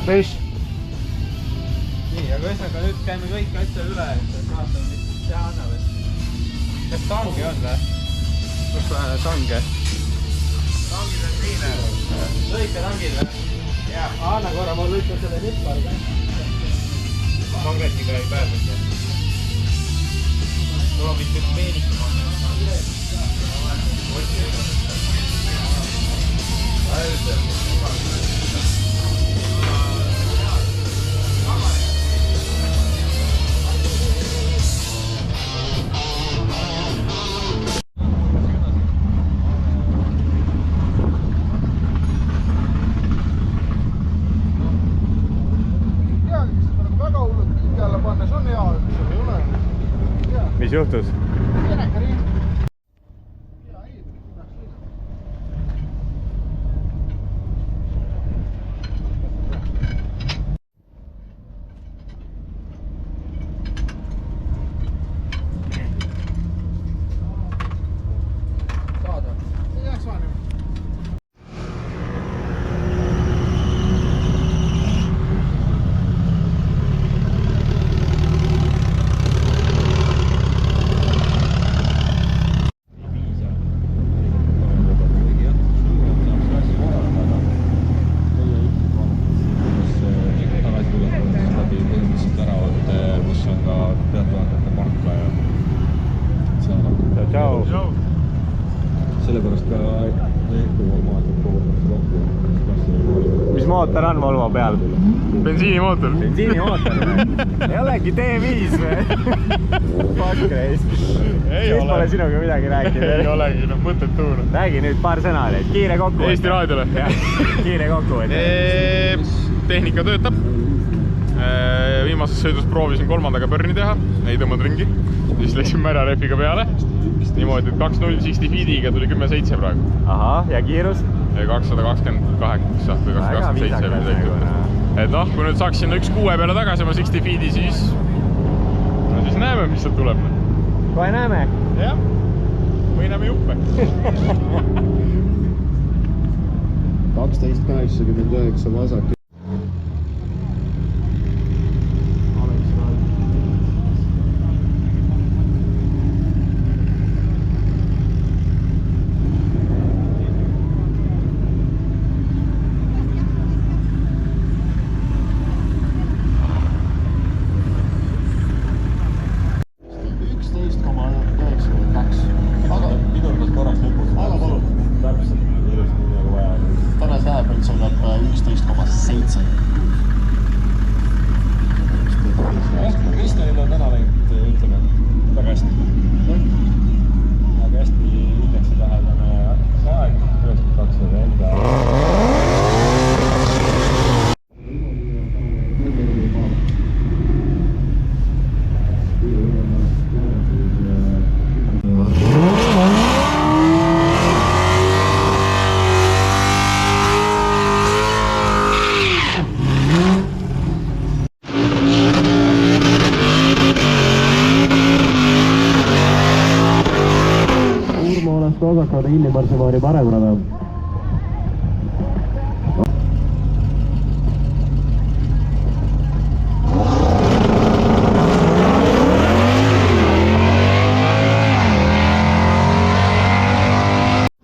Fish. Nii, aga ühesõnaga nüüd käime kõik asja üle, et vaatame, mis teha annab. Kas tangi on või? Kus tange? Tangid on siin. Lõika tangid või? Jah. Anna korra, ma lõikan selle nippari ka. Magnetiga ei pääsnud. Tuleb ikka peenikama. Mis juhtus? Sellepärast ka mis mootor on Volvo peal? Bensiinimootor. Bensiinimootor või? Ei olegi T5 või? Fuck Christ. Siis pole sinuga midagi rääkida. Ei olegi, no mõtted tuuna. Räägi nüüd paar sõna, kiire kokkuvõte. Eesti raadiole. Kiire kokkuvõte. Tehnika töötab. Viimases sõidus proovisin 3-ndaga pörni teha, ei tõmmanud ringi. Siis läksin märjarehviga peale. Niimoodi, et 2.0 60 feediga tuli 10.7 praegu. Ahah, ja kiirus? 228 või 227. Et noh, kui nüüd saaks sinna 1.6 peale tagasi oma 60 feedi, siis näeme, mis sealt tuleb. Kohe näeme? Jah, või näeme juppe. 12.89 vasak. Kristjanil on täna läinud, ütleme, väga hästi. Väga hästi indeksi lähedane aeg, 92 enda. Osakkaada kinni Marsimaani paremrada.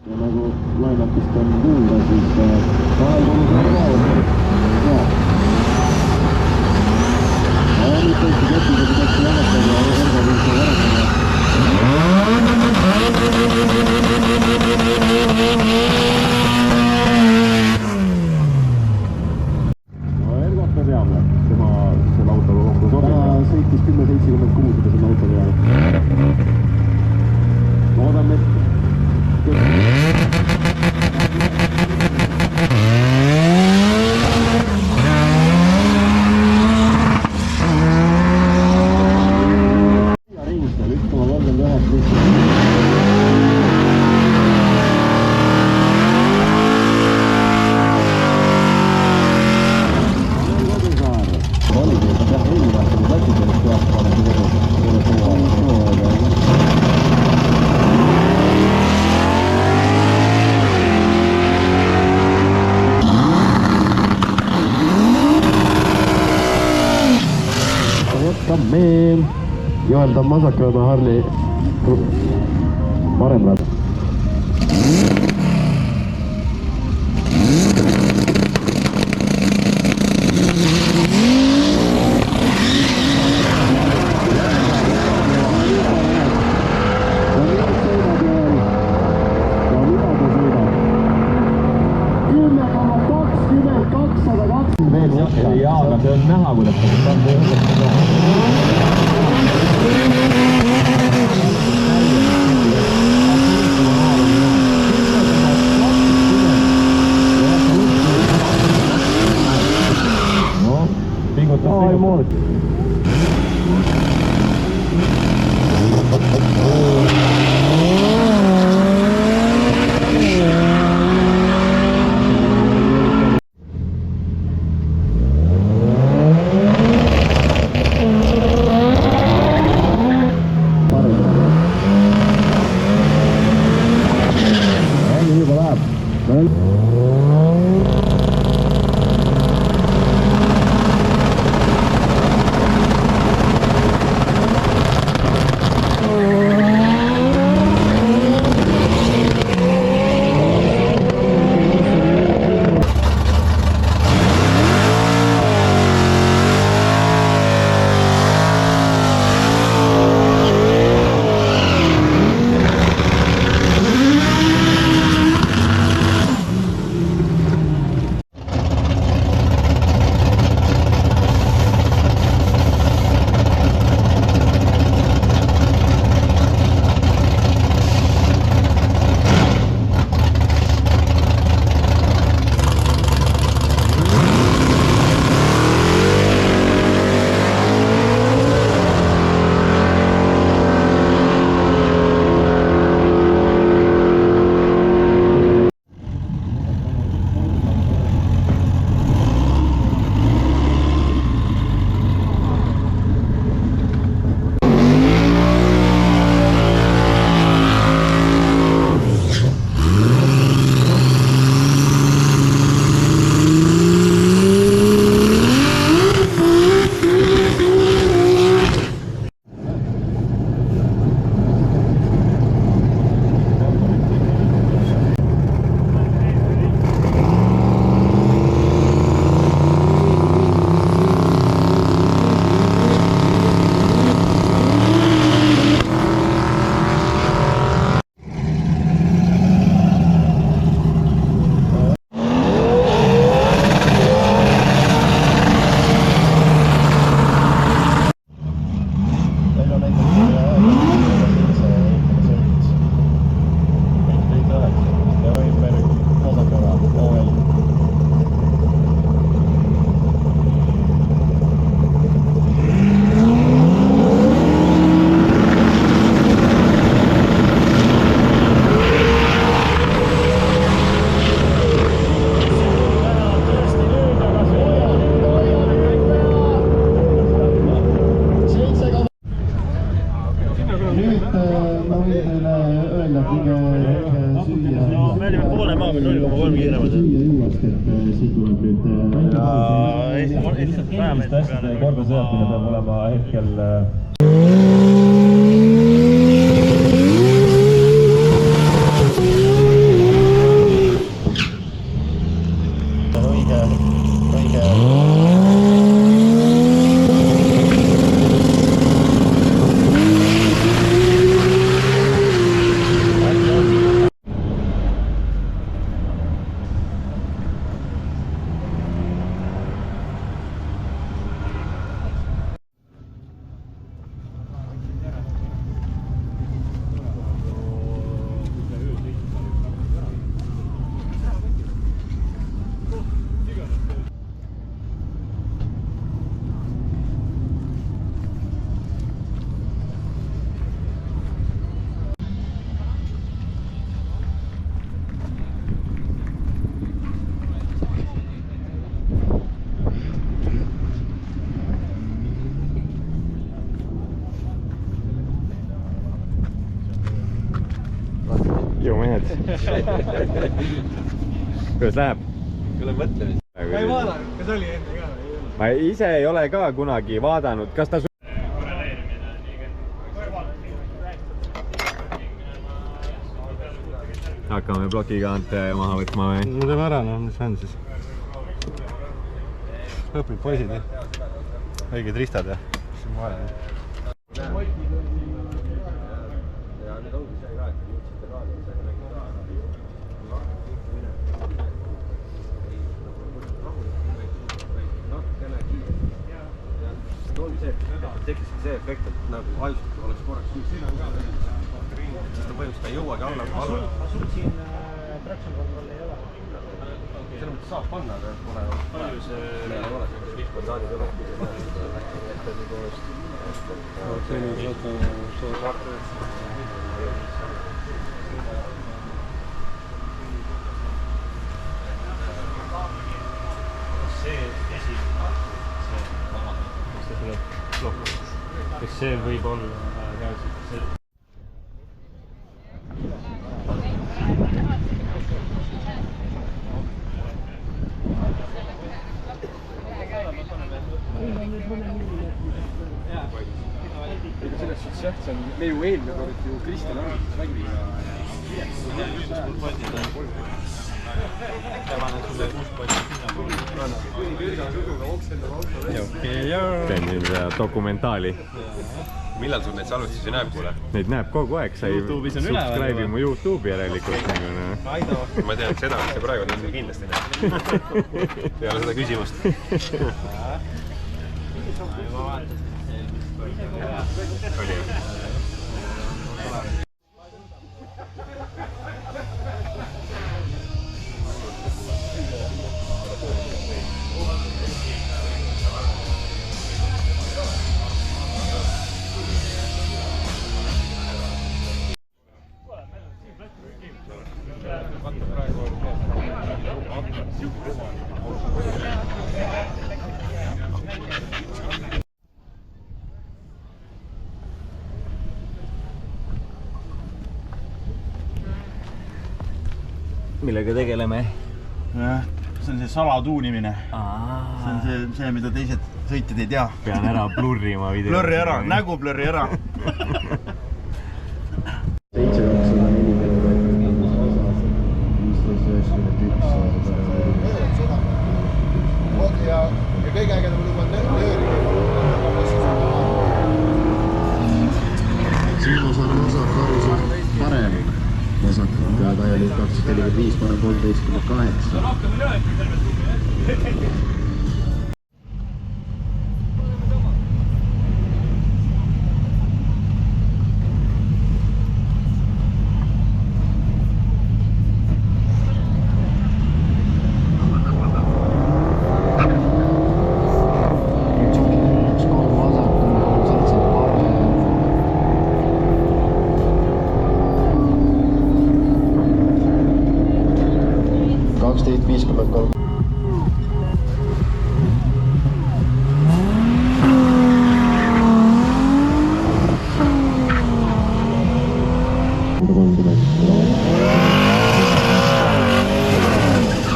Ja nagu lainapist on kuulda, siis vahel kulus on kaolt. Ja nüüd tõesti ketiga pidaks jagatada ja erga võiks varatada. Come Joel on vasakjoone Harli parem rada. Jaa, aga see on näha, kuidas ta no, pingutas. korda sõjapine peab olema hetkel jõumehed. Kuidas läheb? Kuule mõtlemist. Ma ei vaadanud, kas oli enne ka? Ma ise ei ole ka kunagi vaadanud, kas ta hakkame plokikaante maha võtma või? No teeme ära, no mis on siis? Õpid poisid, õiged ristad ja mis on vaja. Tekkiski see efekt, et nagu ajustus oleks korraks sest ta põhimõtteliselt ei jõuagi alla. Sul siin traction control ei ole? Selle mõttes saab panna, aga pole palju see ei ole vihkvandaadid ei ole. Kas see võib olla reaalselt see? Selles suhtes jah, see on me ju eelmine kord ju Kristjan arvutis välja. teen siin seda dokumentaali. Millal sul neid salvestusi näeb, kuule? Neid näeb kogu aeg, sai subscribe'i mu YouTube'i järelikult. Ma tean, et seda, mis see praegu on kindlasti näeb. Peale seda küsimust. Oli. Millega tegeleme? See on see salatuunimine. See on see, mida teised sõitjad ei tea. Pean ära blurrima video. Blurri ära, nägu blurri ära. 791. Ja kõige ägedam lugu on nööri. Siimas on vasak karusid parem. Vasak täielik 245, paneb 13,8.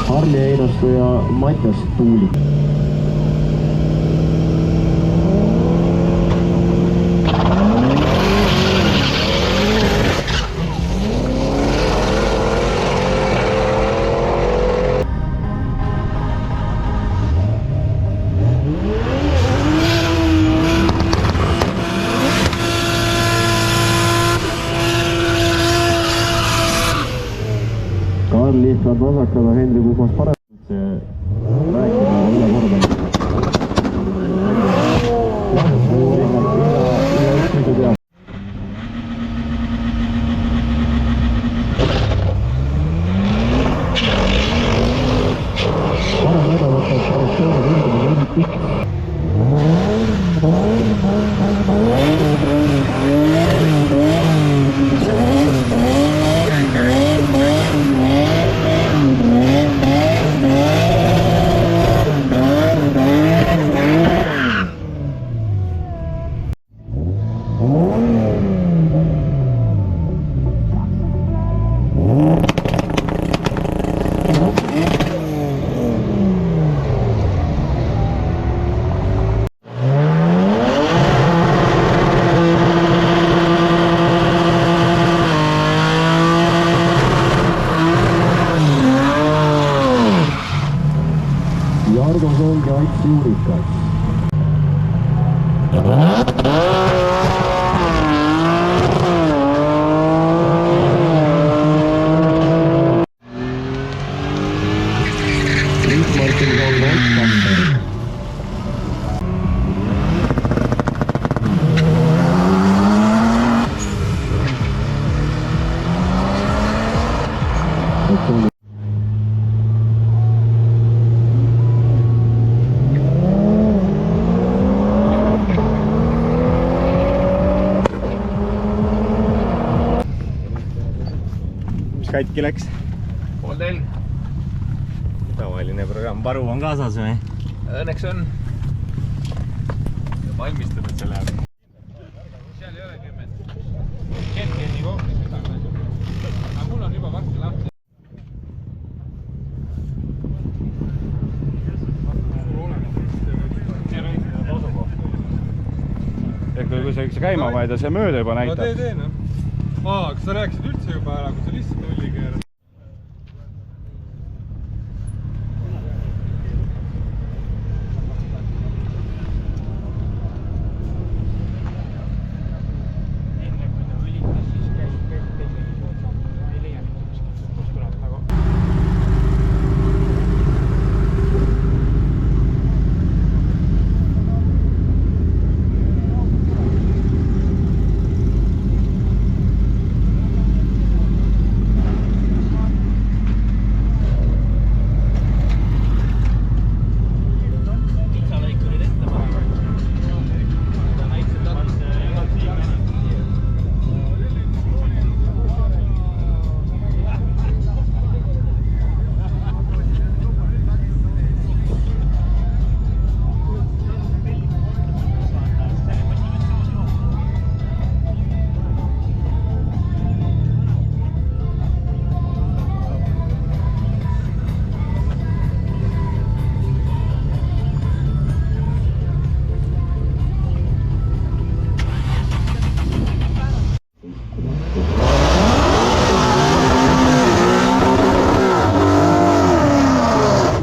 Harli Einastu ja Matjas Tuuli. Karl lihtsalt vasakada Henri Kuhmas parem. Rääkida üle korda. Parem nädalata, et parastööle tundub on pikk. Jargo Solge, Ait Juurikas. Mis katki läks? Pooltelg. Tavaline programm. Varu on kaasas või? Õnneks on. Valmistad, et see läheb. Seal ei ole 10. Hetk nii kohvis midagi. Aga mul on juba varsti lahti. Kui see käima vaid ja see mööda juba näitab. No tee noh. Kas sa rääkisid üldse juba ära, kui sa lihtsalt nulli keerad? Enne kui ta õlitas, siis käib teine. Ei leia mitte kuskilt, kus tuleb nagu.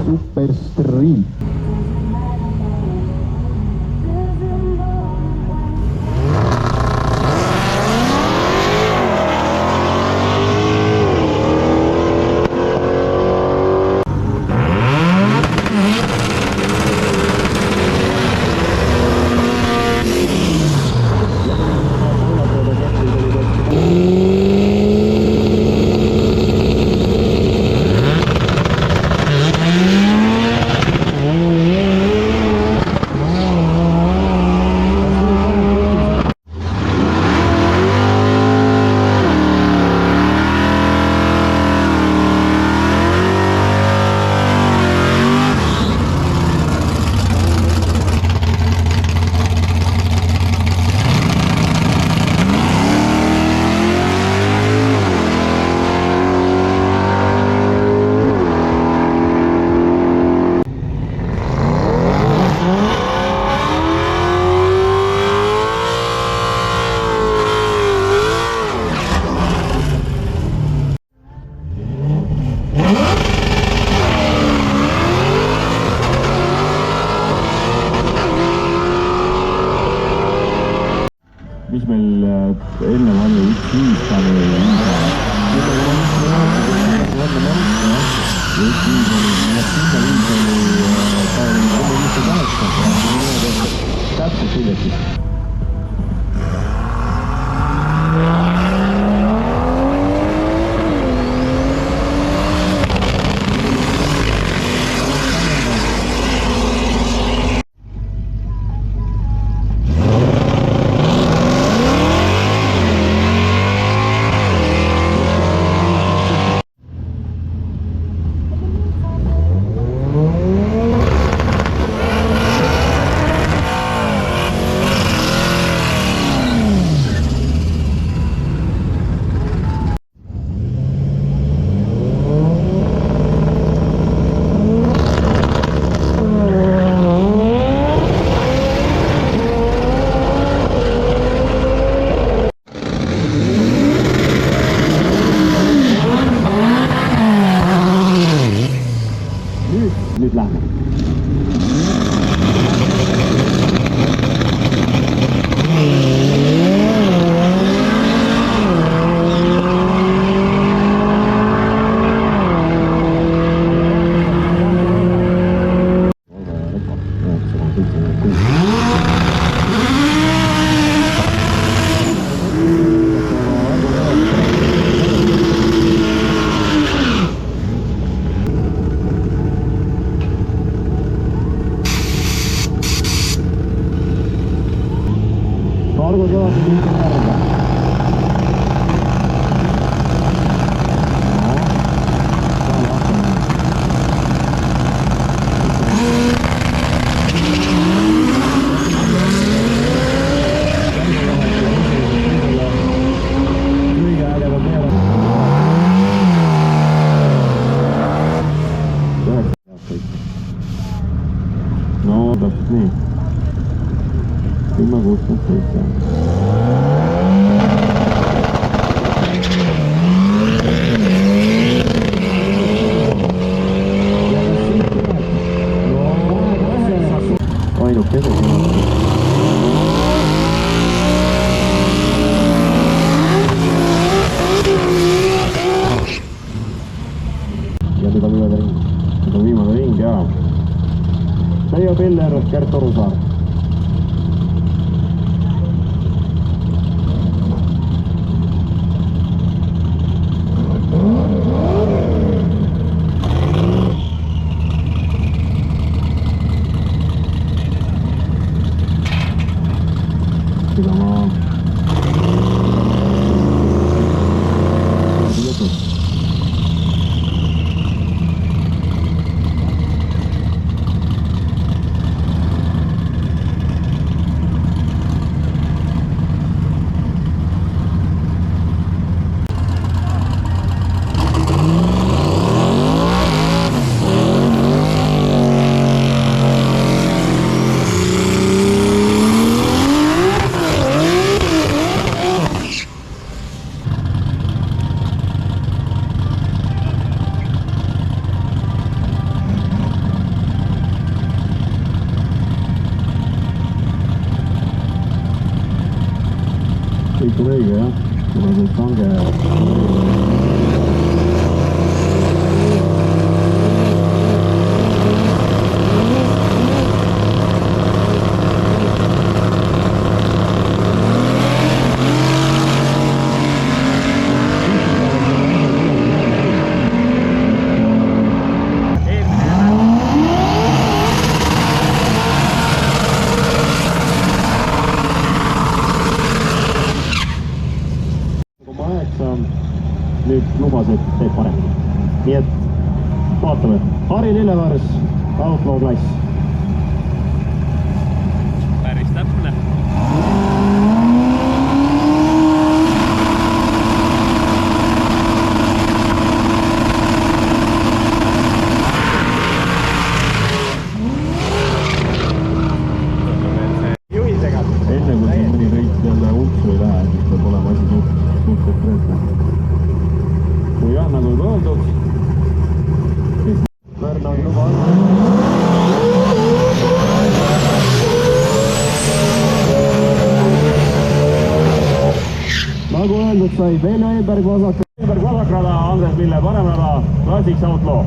Super Street. Mis meil enne oli 1.5 täpselt hiljuti. Margo kõvasti liikus järge. No täpselt nii. 10.67. ainuke ja nüüd on viimane ring. Nüüd on viimane ring ja Veijo Piller, Gert Orusaar. Seda ma kõik on õige jah, kuna see tange nüüd lubas, et teeb paremini. Nii et vaatame. Harri Lillevars, Outlaw klass. Päris täpne. Juhisega. Enne kui siin mõni reit jälle unksu ei lähe, siis peab olema asi suht konkreetne. Kui jah, nagu juba öeldud, siis Pärnu on luba nagu öeldud sai Veljo Eiberg vasakrada, Andres Lille paremrada, klassiks Outlaw.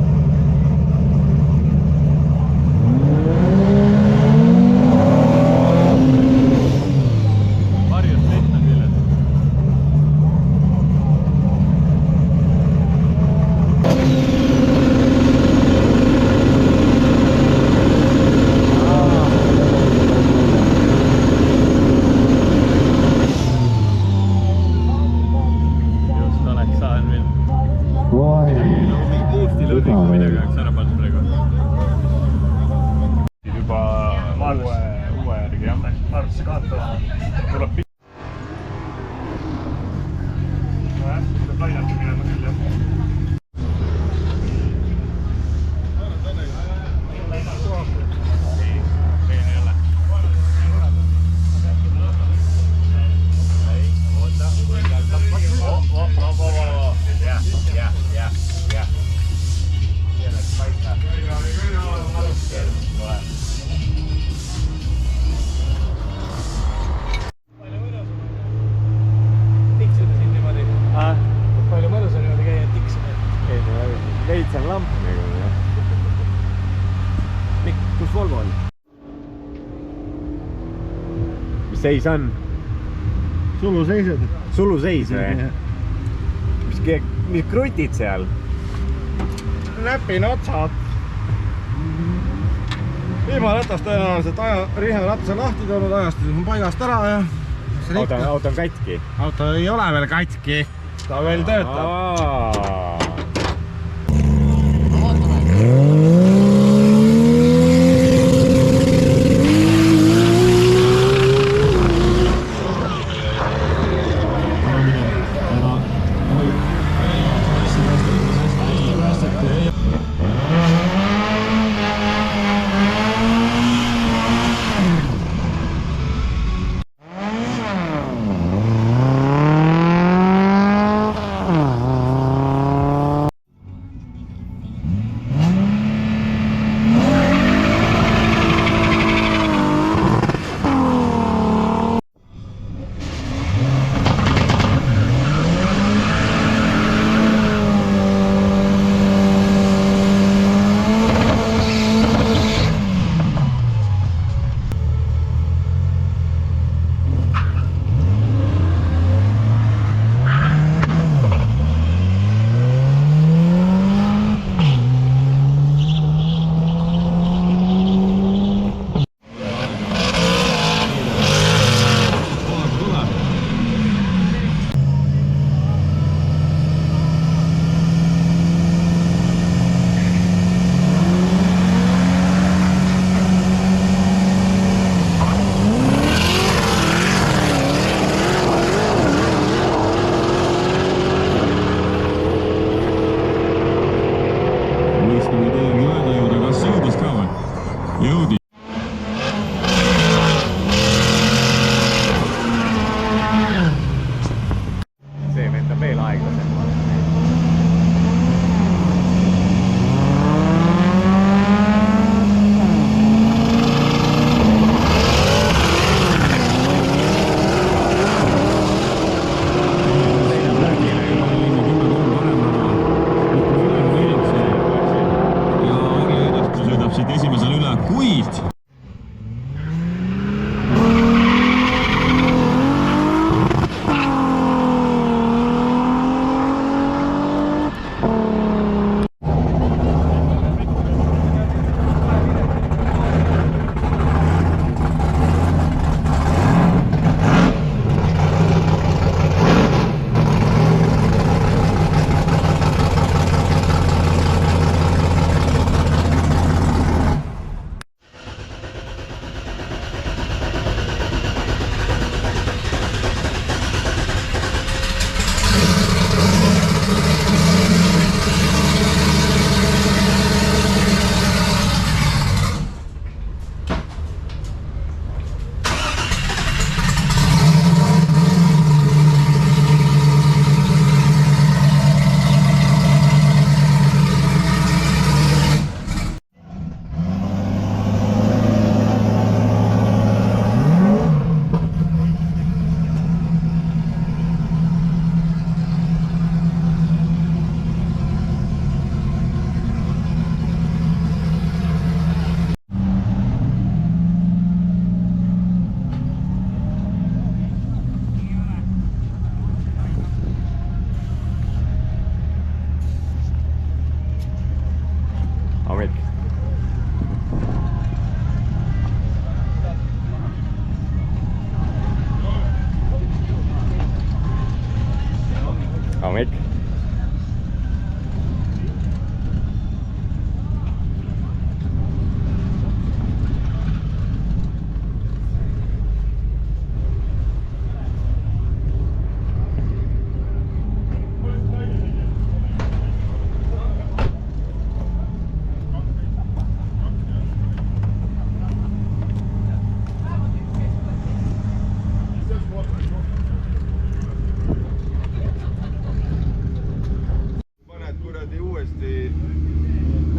juba uue järgi jah, Marsse kaotada tuleb pikk. Nojah, peab lainata minema küll jah. Palju mõnus on niimoodi käia tiksida. Veits on lamp nagu jah. Mikk, kus Volvo on? Mis seis on? Suluseised. Suluseis või? Mis krutid seal? Näpin otsad. Viimaratas tõenäoliselt riheratase lahti tulnud, ajastus on paigast ära ja läks rikku. Auto on katki. Auto ei ole veel katki. Ta veel töötab. Hommik.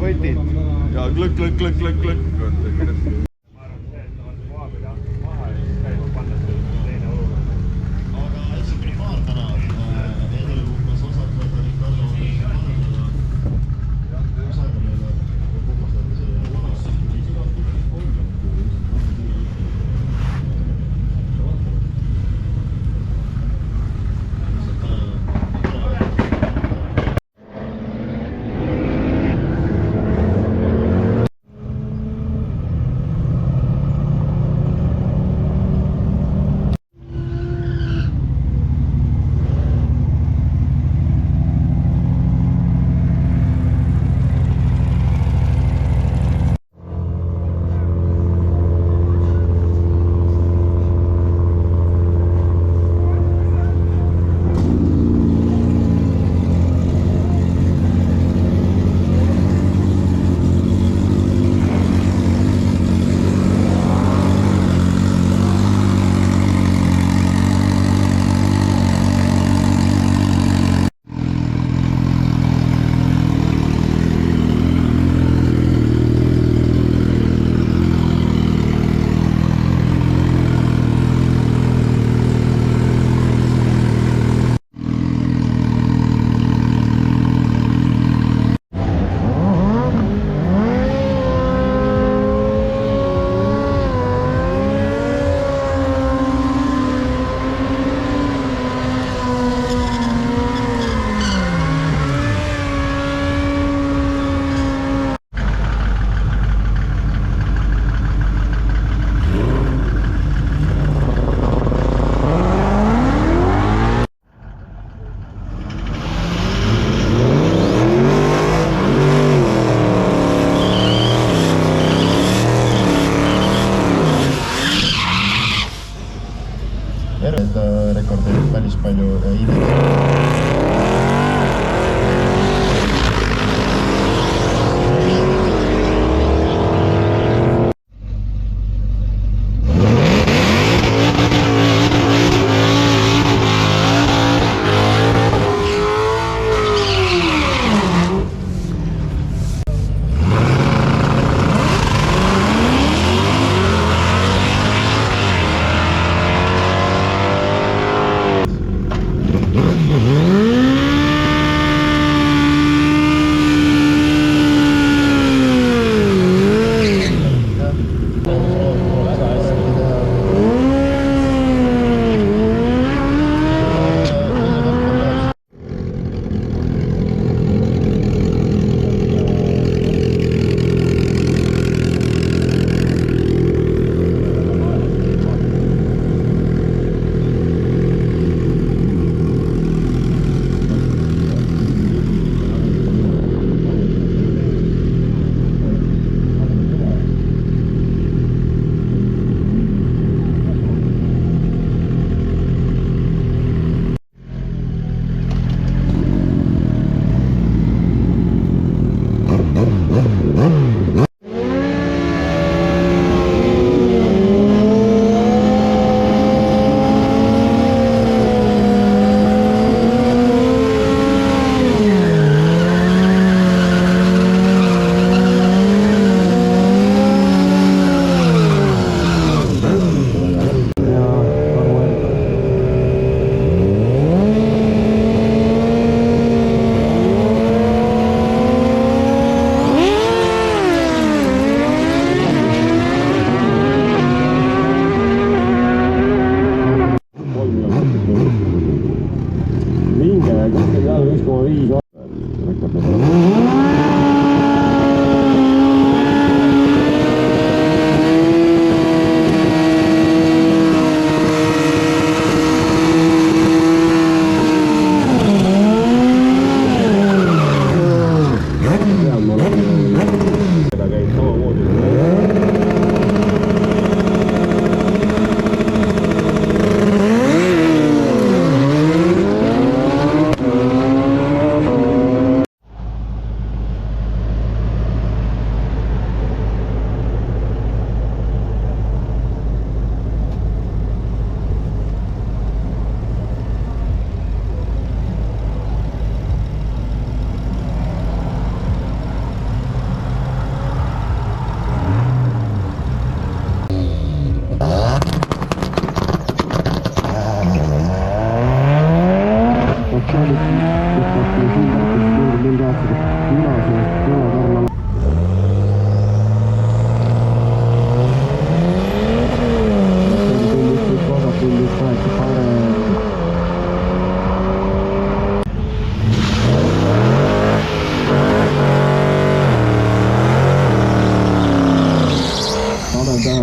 võtid ja klõkk.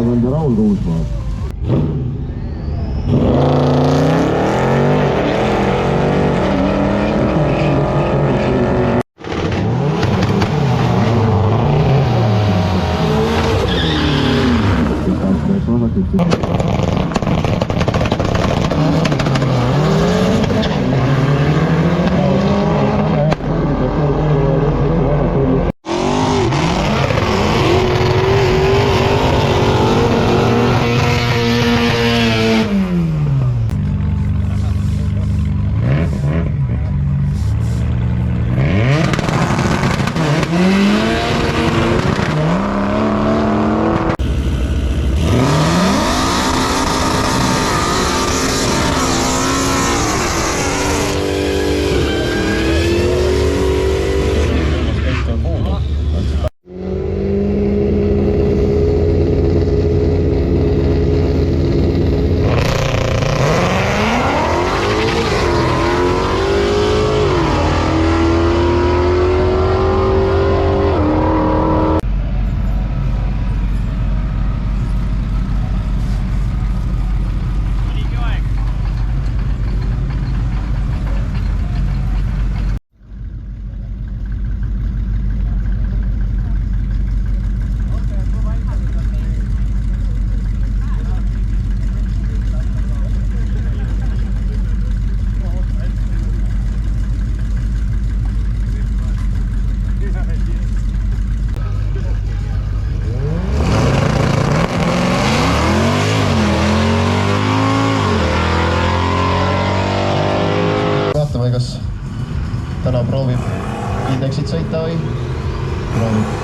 ettekandja Raul Kuusmaa. Vaatame, kas täna proovib indeksit sõita või proovib.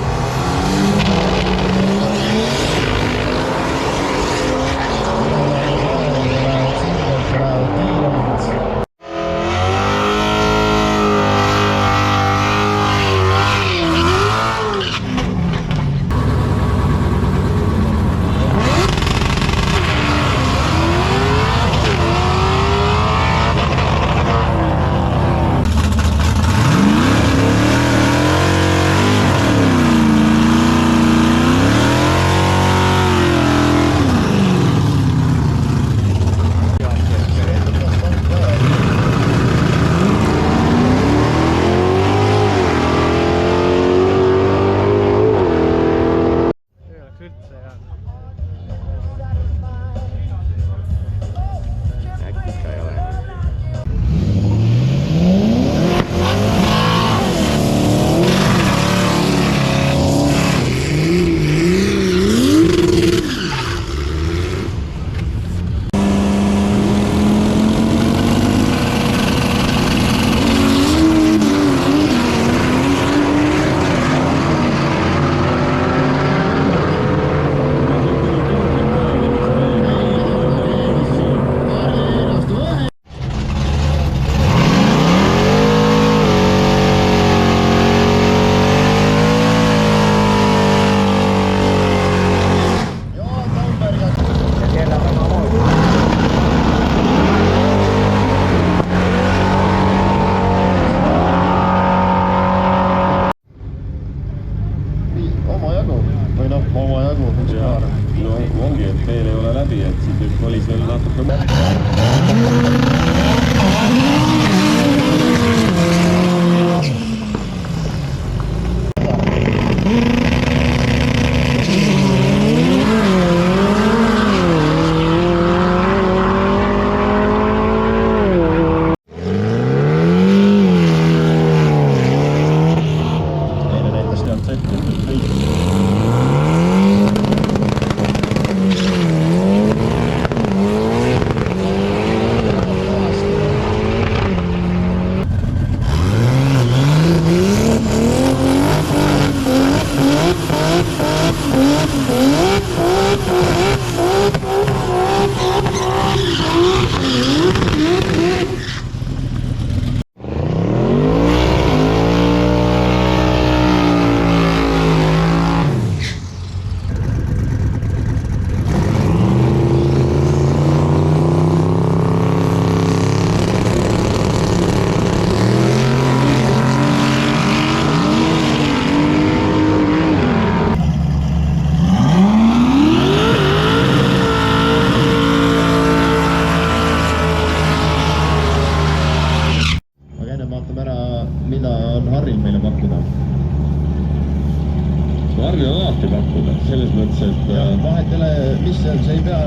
Ongi, et veel ei ole läbi, et siis nüüd kolis veel natuke. selles mõttes, et vahet ei ole, mis see on, see ei pea...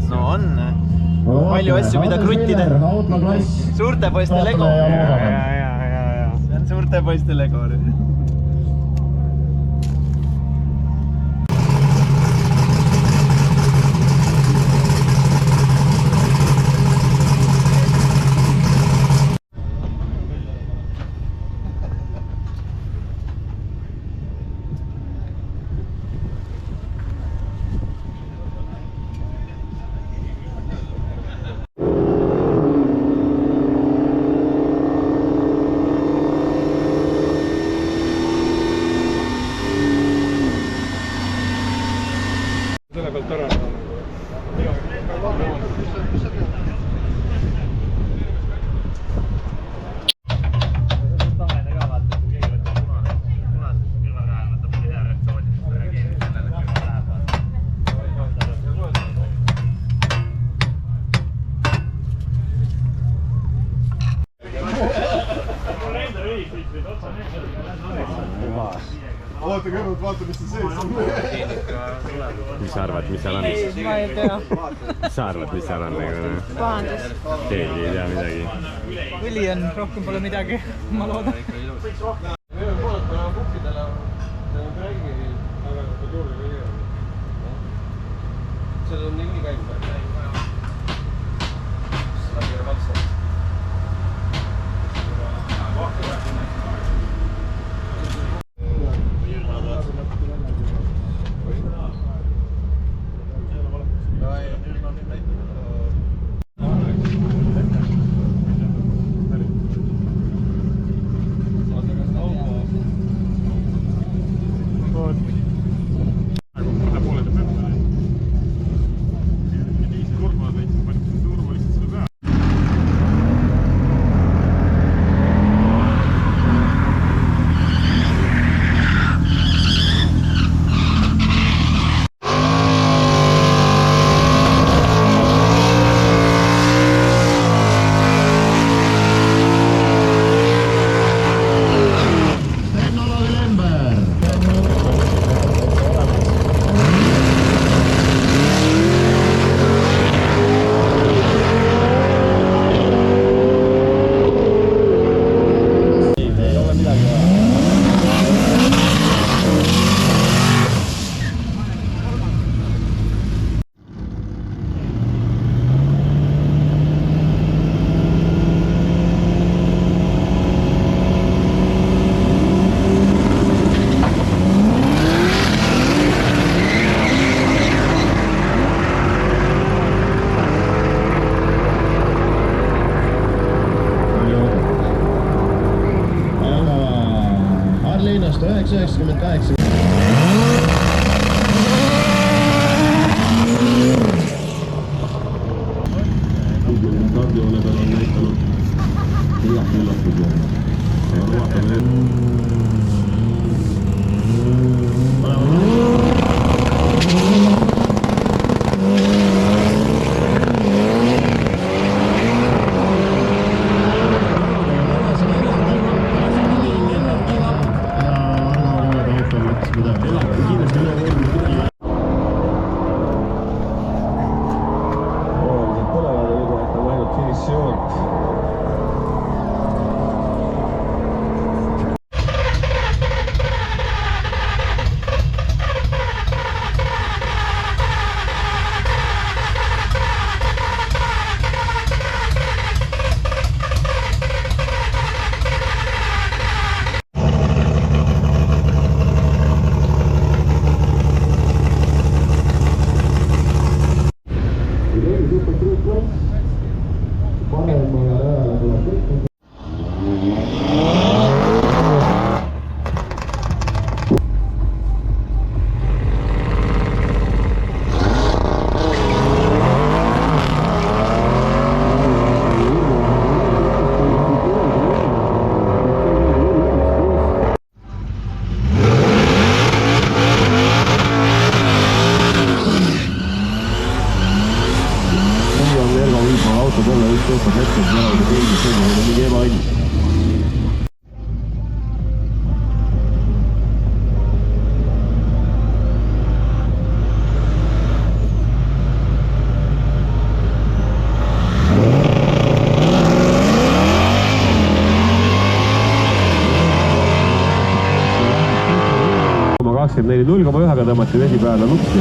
No on. Palju asju, mida kruttida. Suurte poiste Lego. See on suurte poiste Lego. selle pealt ära. Oota kõrvalt, vaata mis see sees on. Mis sa arvad, mis seal on? Ma ei tea. Mis sa arvad, mis seal on? Pahandus. Keegi ei tea midagi. Õli on, rohkem pole midagi, ma loodan. See on nii käinud. Seda keerab otsa. Harliinast 998. Kardioone peal on näitanud igati üllatusi. Aga vaatame 24, 0,1-ga tõmmati vesi peale luksi.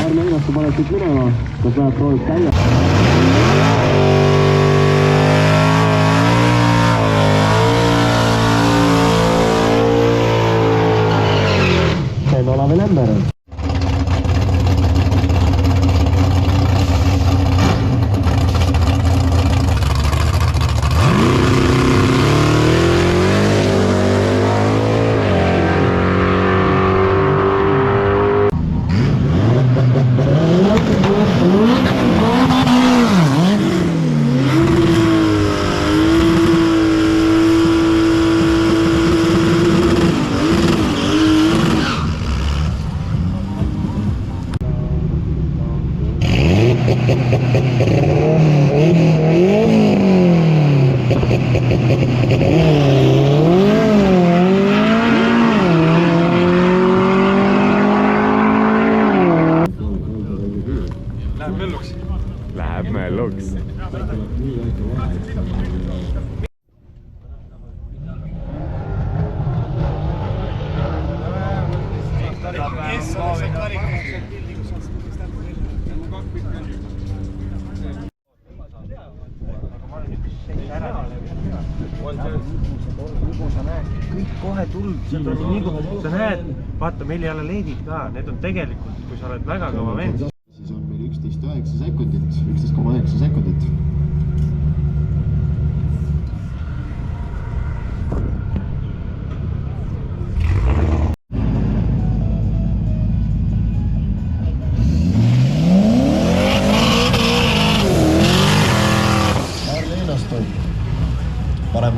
Arne Einastu paneb siit minema, kas läheb proovib käia? Olavi Lember. Läheb mölluks. Kõik kohe tuld, sa näed, vaata, meil ei ole leedid ka, need on tegelikult, kui sa oled väga kõva vend. Siis on meil 11,9 sekundit, 11,9 sekundit. Arne Einastu. Parem.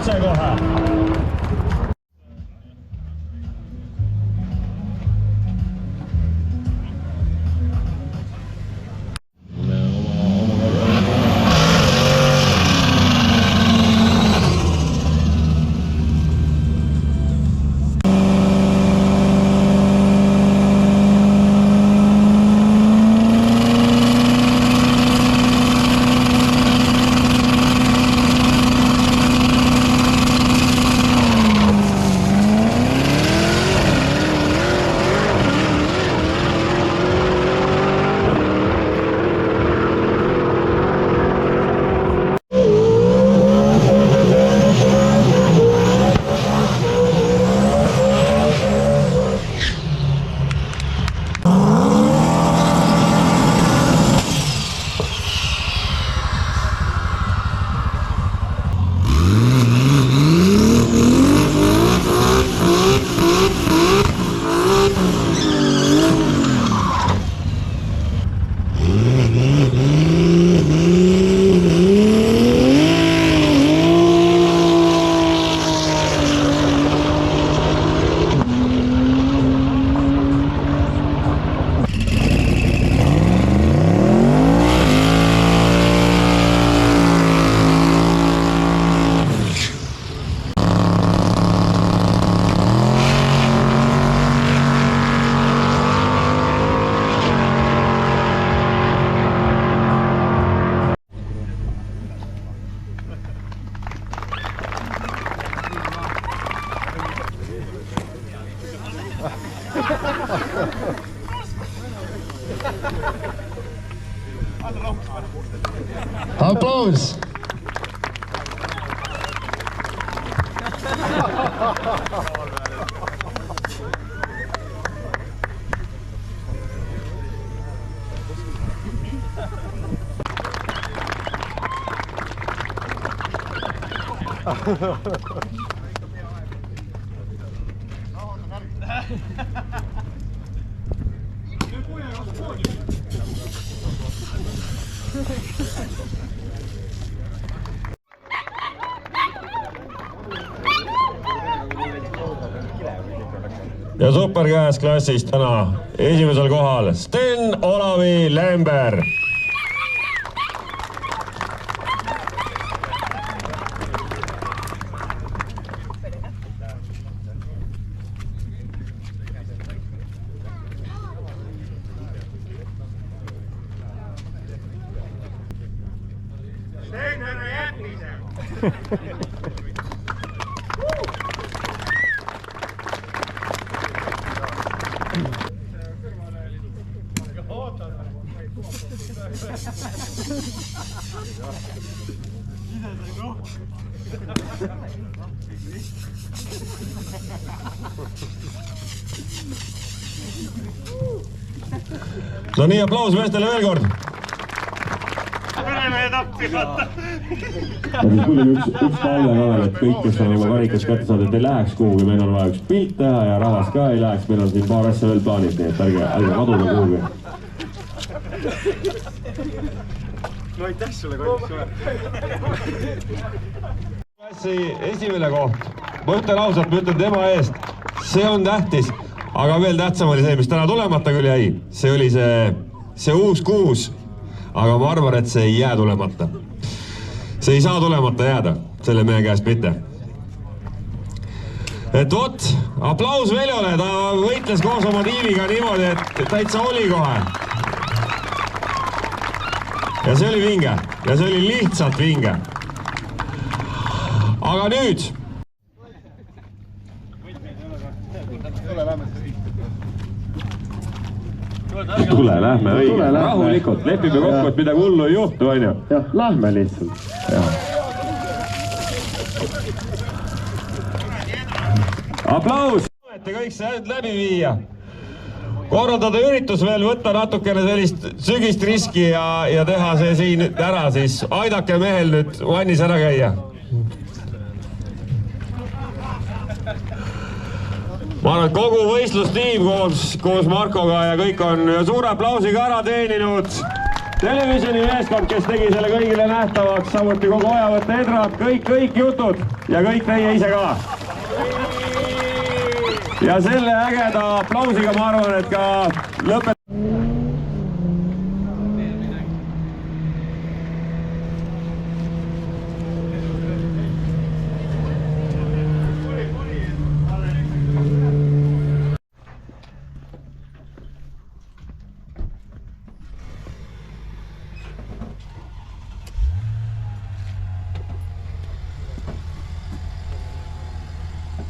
otsekohe. Applaus! Ja superkäes klassis täna esimesel kohal Sten Olavi Lember. No nii, aplaus meestele veel kord. Ja tuli üks palve veel, et kõik, kes on oma varikas kätte saanud, et ei läheks kuhugi, meil on vaja üks pilt teha ja rahvas ka ei läheks, meil on siin paar asja veel plaanid, nii et ärge kaduda kuhugi. No aitäh sulle, kallis Klassi esimene koht, ma ütlen ausalt, ma ütlen tema eest, see on tähtis, aga veel tähtsam oli see, mis täna tulemata küll jäi, see oli see uus kuus, aga ma arvan, et see ei jää tulemata. See ei saa tulemata jääda, selle mehe käest mitte. Et vot, aplaus Veljole, ta võitles koos oma tiimiga niimoodi, et täitsa oli kohe. Ja see oli vinge, ja see oli lihtsalt vinge. Aga nüüd. Tule, lähme õige, rahulikult, lepime kokku, et midagi hullu ei juhtu, on ju? Jah, lähme lihtsalt. Aplaus! Et kõik see läbi viia. Korraldada üritus veel, võtta natukene sellist sügist riski ja teha see siin ära, siis aidake mehel nüüd vannis ära käia. Ma arvan, et kogu võistlustiim koos Markoga ja kõik on suure aplausiga ära teeninud. Televisiooni meeskond, kes tegi selle kõigile nähtavaks, samuti kogu ajavõtte Edrad, kõik jutud ja kõik teie ise ka. Ja selle ägeda aplausiga ma arvan, et ka lõpetame.